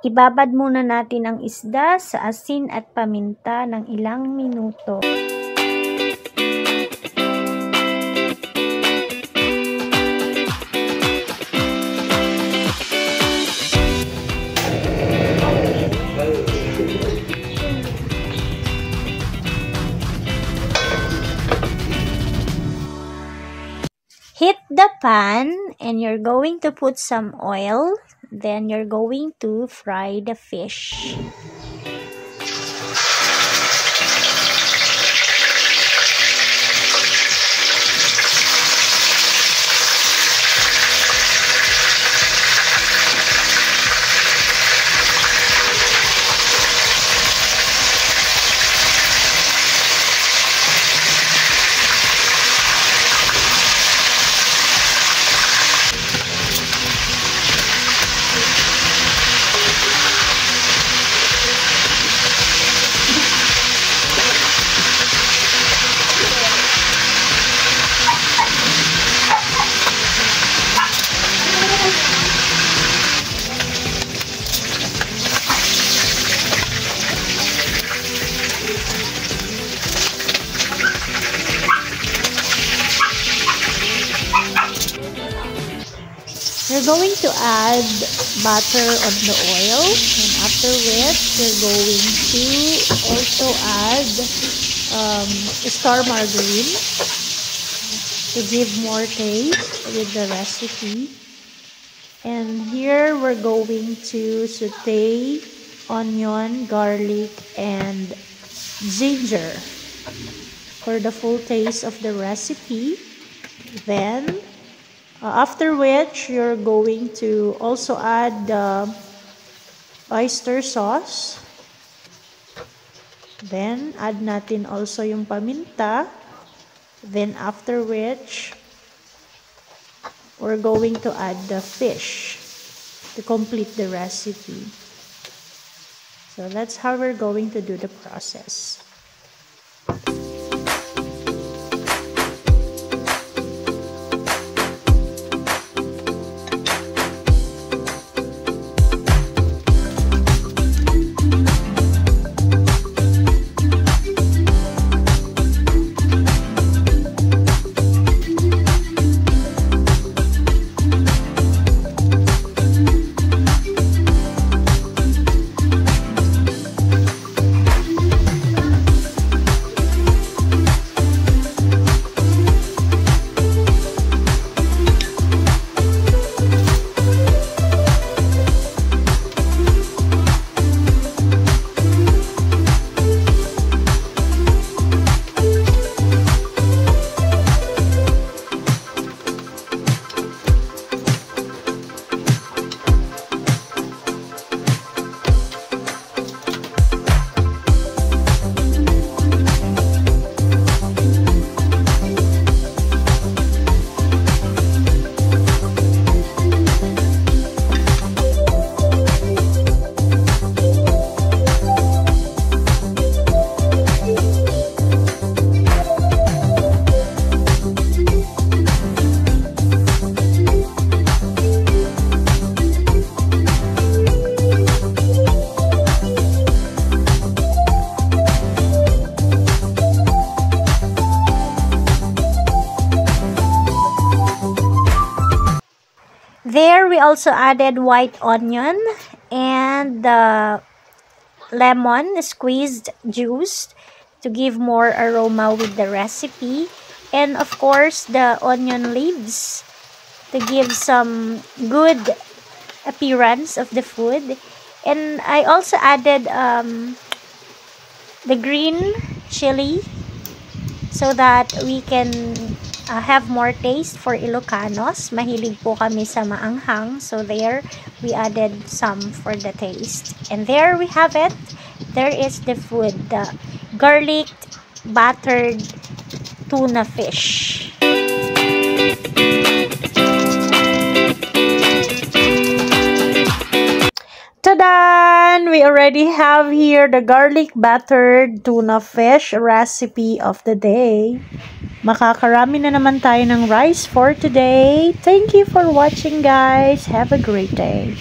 Ibabad muna natin ang isda sa asin at paminta ng ilang minuto. Heat the pan and you're going to put some oil. Then you're going to fry the fish. You're going to add butter on the oil, and after which you're going to also add star margarine to give more taste with the recipe. And here we're going to saute onion, garlic, and ginger for the full taste of the recipe. Then after which you're going to also add the oyster sauce. Then add natin also yung paminta. Then after which we're going to add the fish to complete the recipe. So that's how we're going to do the process. There we also added white onion and the lemon squeezed juice to give more aroma with the recipe, and of course the onion leaves to give some good appearance of the food. And I also added the green chili so that we can have more taste for Ilocanos. Mahilig po kami sa maanghang. So there, we added some for the taste. And there we have it. There is the food. The garlic battered tuna fish. Ta-da! We already have here the garlic battered tuna fish recipe of the day. Makakarami na naman tayo ng rice for today. Thank you for watching, guys. Have a great day.